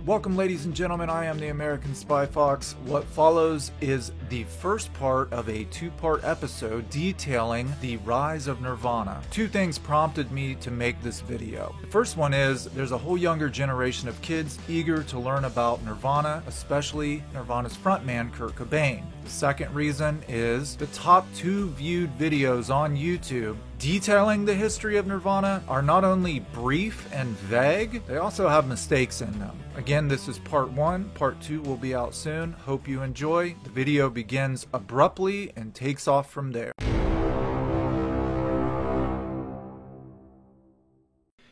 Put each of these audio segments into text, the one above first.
Welcome, ladies and gentlemen. I am the American Spy Fox. What follows is the first part of a two-part episode detailing the rise of Nirvana. Two things prompted me to make this video. The first one is there's a whole younger generation of kids eager to learn about Nirvana, especially Nirvana's frontman Kurt Cobain. The second reason is the top 2 viewed videos on YouTube detailing the history of Nirvana are not only brief and vague, they also have mistakes in them. Again, this is part 1. Part 2 will be out soon. Hope you enjoy. The video begins abruptly and takes off from there.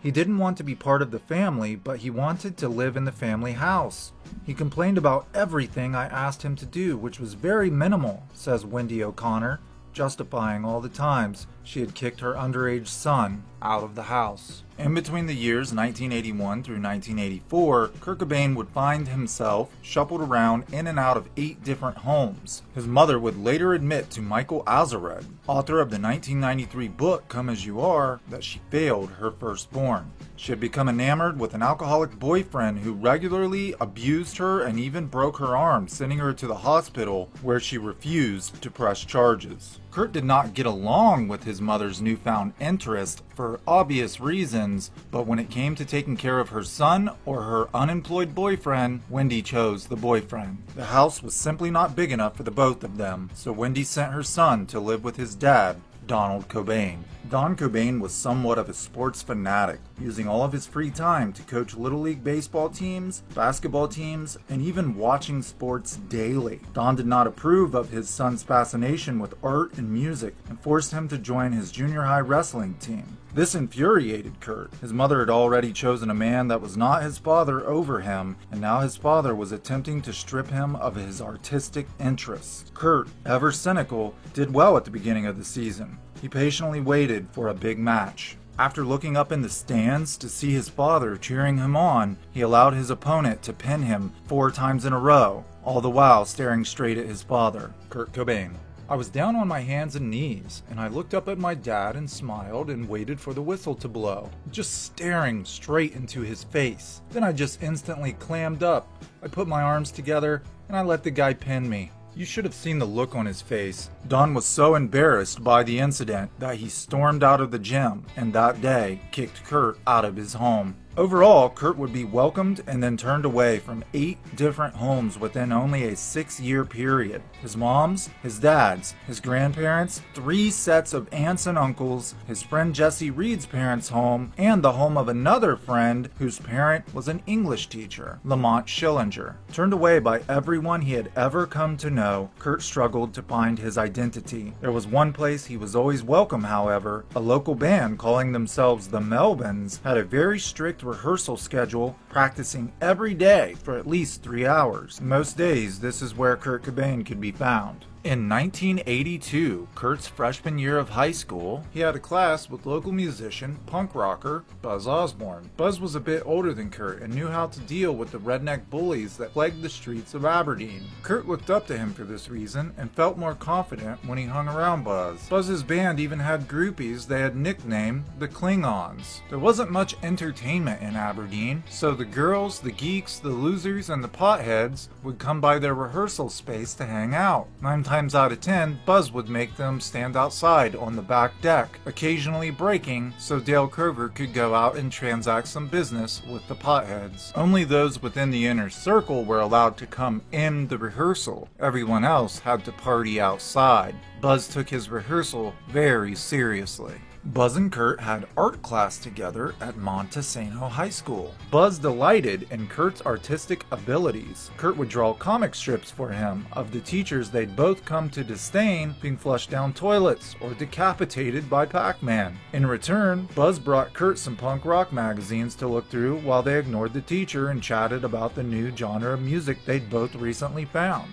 He didn't want to be part of the family, but he wanted to live in the family house. He complained about everything I asked him to do, which was very minimal, says Wendy O'Connor, justifying all the times she had kicked her underage son out of the house. In between the years 1981 through 1984, Kurt Cobain would find himself shuffled around in and out of 8 different homes. His mother would later admit to Michael Azarad, author of the 1993 book Come As You Are, that she failed her firstborn. She had become enamored with an alcoholic boyfriend who regularly abused her and even broke her arm, sending her to the hospital where she refused to press charges. Kurt did not get along with his mother's newfound interest for obvious reasons, but when it came to taking care of her son or her unemployed boyfriend, Wendy chose the boyfriend. The house was simply not big enough for the both of them, so Wendy sent her son to live with his dad, Donald Cobain. Don Cobain was somewhat of a sports fanatic, using all of his free time to coach Little League baseball teams, basketball teams, and even watching sports daily. Don did not approve of his son's fascination with art and music and forced him to join his junior high wrestling team. This infuriated Kurt. His mother had already chosen a man that was not his father over him, and now his father was attempting to strip him of his artistic interests. Kurt, ever cynical, did well at the beginning of the season. He patiently waited for a big match. After looking up in the stands to see his father cheering him on, he allowed his opponent to pin him 4 times in a row, all the while staring straight at his father, Kurt Cobain. I was down on my hands and knees, and I looked up at my dad and smiled and waited for the whistle to blow, just staring straight into his face. Then I just instantly clammed up. I put my arms together, and I let the guy pin me. You should have seen the look on his face. Don was so embarrassed by the incident that he stormed out of the gym, and that day kicked Kurt out of his home. Overall, Kurt would be welcomed and then turned away from 8 different homes within only a 6-year period. His mom's, his dad's, his grandparents', 3 sets of aunts and uncles, his friend Jesse Reed's parents' home, and the home of another friend whose parent was an English teacher, Lamont Schillinger. Turned away by everyone he had ever come to know, Kurt struggled to find his identity. There was one place he was always welcome, however. A local band calling themselves the Melvins had a very strict rehearsal schedule, practicing every day for at least 3 hours. Most days, this is where Kurt Cobain could be found. In 1982, Kurt's freshman year of high school, he had a class with local musician, punk rocker, Buzz Osborne. Buzz was a bit older than Kurt and knew how to deal with the redneck bullies that plagued the streets of Aberdeen. Kurt looked up to him for this reason and felt more confident when he hung around Buzz. Buzz's band even had groupies they had nicknamed the Klingons. There wasn't much entertainment in Aberdeen, so the girls, the geeks, the losers, and the potheads would come by their rehearsal space to hang out. 9 times out of 10, Buzz would make them stand outside on the back deck, occasionally breaking so Dale Crover could go out and transact some business with the potheads. Only those within the inner circle were allowed to come in the rehearsal. Everyone else had to party outside. Buzz took his rehearsal very seriously. Buzz and Kurt had art class together at Montesano High School. Buzz delighted in Kurt's artistic abilities. Kurt would draw comic strips for him of the teachers they'd both come to disdain being flushed down toilets or decapitated by Pac-Man. In return, Buzz brought Kurt some punk rock magazines to look through while they ignored the teacher and chatted about the new genre of music they'd both recently found.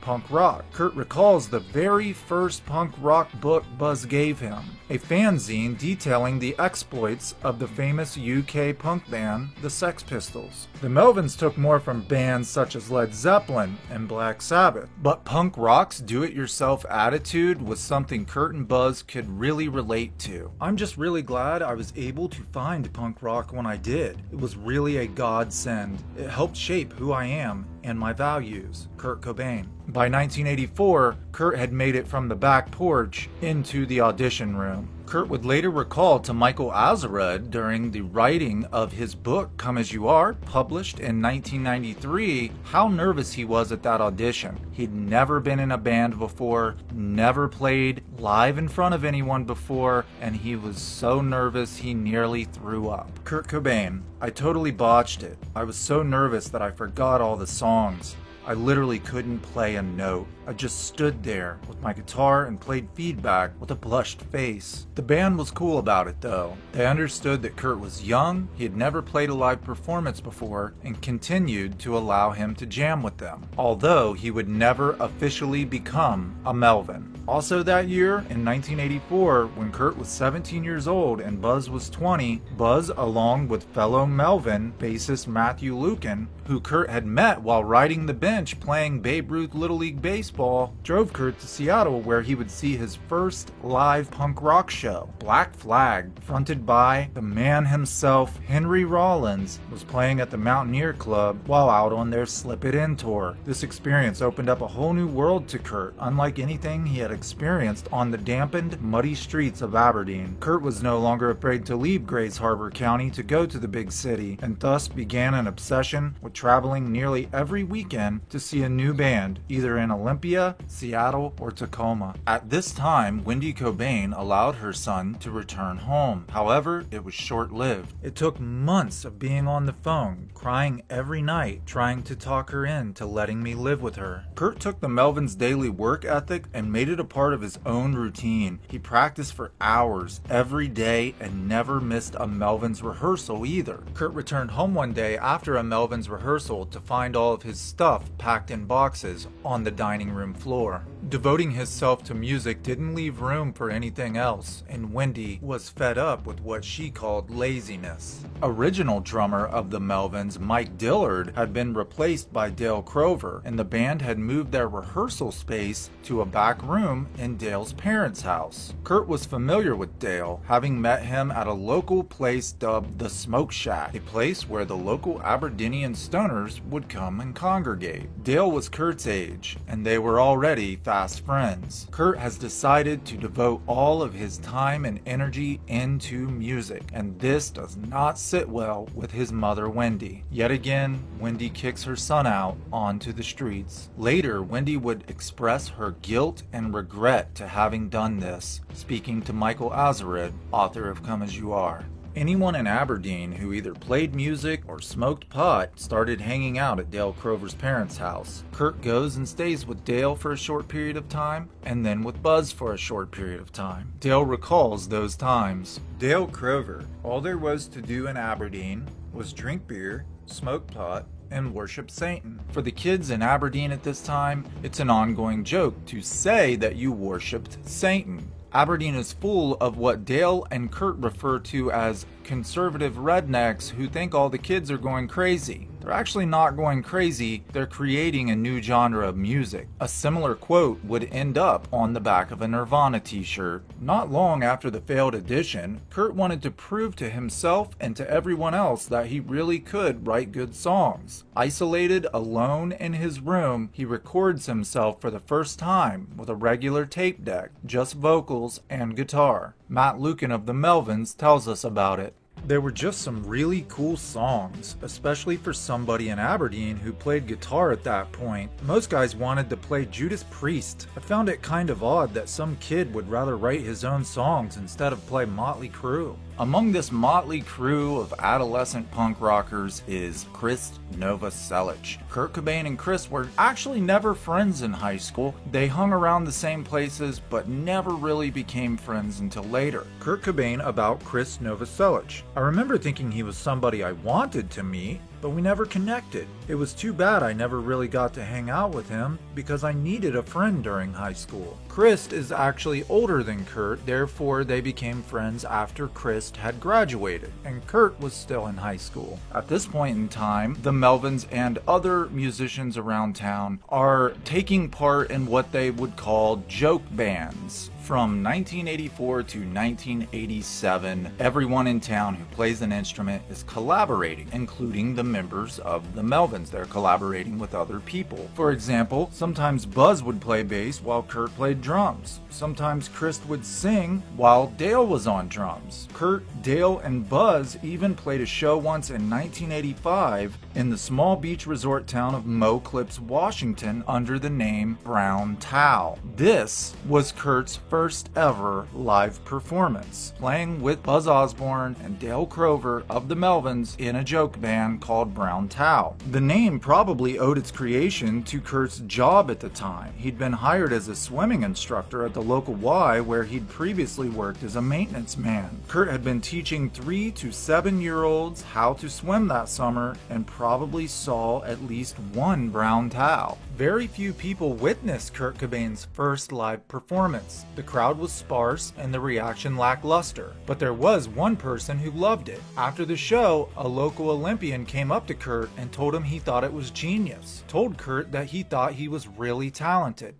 punk rock. Kurt recalls the very first punk rock book Buzz gave him, a fanzine detailing the exploits of the famous UK punk band, the Sex Pistols. The Melvins took more from bands such as Led Zeppelin and Black Sabbath, but punk rock's do-it-yourself attitude was something Kurt and Buzz could really relate to. I'm just really glad I was able to find punk rock when I did. It was really a godsend. It helped shape who I am and my values. Kurt Cobain. By 1984, Kurt had made it from the back porch into the audition room. Kurt would later recall to Michael Azerrad during the writing of his book Come As You Are, published in 1993, how nervous he was at that audition. He'd never been in a band before, never played live in front of anyone before, and he was so nervous he nearly threw up. Kurt Cobain. I totally botched it. I was so nervous that I forgot all the songs. I literally couldn't play a note. I just stood there with my guitar and played feedback with a blushed face. The band was cool about it though. They understood that Kurt was young, he had never played a live performance before, and continued to allow him to jam with them, although he would never officially become a Melvin. Also that year, in 1984, when Kurt was 17 years old and Buzz was 20, Buzz, along with fellow Melvin bassist Matthew Lukin, who Kurt had met while riding the bench playing Babe Ruth Little League Baseball, drove Kurt to Seattle where he would see his first live punk rock show. Black Flag, fronted by the man himself, Henry Rollins, was playing at the Mountaineer Club while out on their Slip It In tour. This experience opened up a whole new world to Kurt, unlike anything he had experienced on the dampened, muddy streets of Aberdeen. Kurt was no longer afraid to leave Grays Harbor County to go to the big city, and thus began an obsession with traveling nearly every weekend to see a new band, either in Olympia, Seattle, or Tacoma. At this time, Wendy Cobain allowed her son to return home. However, it was short-lived. It took months of being on the phone, crying every night, trying to talk her into letting me live with her. Kurt took the Melvins' daily work ethic and made it a part of his own routine. He practiced for hours every day and never missed a Melvins rehearsal either. Kurt returned home one day after a Melvins rehearsal to find all of his stuff packed in boxes on the dining room floor. Devoting himself to music didn't leave room for anything else, and Wendy was fed up with what she called laziness. Original drummer of the Melvins, Mike Dillard, had been replaced by Dale Crover, and the band had moved their rehearsal space to a back room in Dale's parents' house. Kurt was familiar with Dale, having met him at a local place dubbed the Smoke Shack, a place where the local Aberdenian stoners would come and congregate. Dale was Kurt's age, and they were already fast friends. Kurt has decided to devote all of his time and energy into music, and this does not sit well with his mother Wendy. Yet again, Wendy kicks her son out onto the streets. Later, Wendy would express her guilt and regret to having done this, speaking to Michael Azerrad, author of Come As You Are. Anyone in Aberdeen who either played music or smoked pot started hanging out at Dale Crover's parents' house. Kurt goes and stays with Dale for a short period of time, and then with Buzz for a short period of time. Dale recalls those times. Dale Crover, all there was to do in Aberdeen was drink beer, smoke pot, and worship Satan. For the kids in Aberdeen at this time, it's an ongoing joke to say that you worshipped Satan. Aberdeen is full of what Dale and Kurt refer to as conservative rednecks who think all the kids are going crazy. They're actually not going crazy, they're creating a new genre of music. A similar quote would end up on the back of a Nirvana t-shirt. Not long after the failed edition, Kurt wanted to prove to himself and to everyone else that he really could write good songs. Isolated, alone in his room, he records himself for the first time with a regular tape deck, just vocals and guitar. Matt Lukin of the Melvins tells us about it. There were just some really cool songs, especially for somebody in Aberdeen who played guitar at that point. Most guys wanted to play Judas Priest. I found it kind of odd that some kid would rather write his own songs instead of play Motley Crue. Among this motley crew of adolescent punk rockers is Chris Novoselic. Kurt Cobain and Chris were actually never friends in high school. They hung around the same places but never really became friends until later. Kurt Cobain about Chris Novoselic. I remember thinking he was somebody I wanted to meet. but we never connected. It was too bad I never really got to hang out with him because I needed a friend during high school. Krist is actually older than Kurt, therefore they became friends after Krist had graduated, and Kurt was still in high school. At this point in time, the Melvins and other musicians around town are taking part in what they would call joke bands. From 1984 to 1987, everyone in town who plays an instrument is collaborating, including the members of the Melvins. They're collaborating with other people. For example, sometimes Buzz would play bass while Kurt played drums. Sometimes Krist would sing while Dale was on drums. Kurt, Dale, and Buzz even played a show once in 1985 in the small beach resort town of Mo Clips, Washington, under the name Brown Towel. This was Kurt's first ever live performance, playing with Buzz Osborne and Dale Crover of the Melvins in a joke band called Brown Towel. The name probably owed its creation to Kurt's job at the time. He'd been hired as a swimming instructor at the local Y, where he'd previously worked as a maintenance man. Kurt had been teaching 3 to 7-year-olds how to swim that summer and probably saw at least one brown towel. Very few people witnessed Kurt Cobain's first live performance. The crowd was sparse and the reaction lackluster, but there was one person who loved it. After the show, a local Olympian came up to Kurt and told him he thought it was genius. Told Kurt that he thought he was really talented.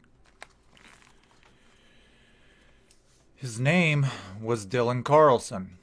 His name was Dylan Carlson.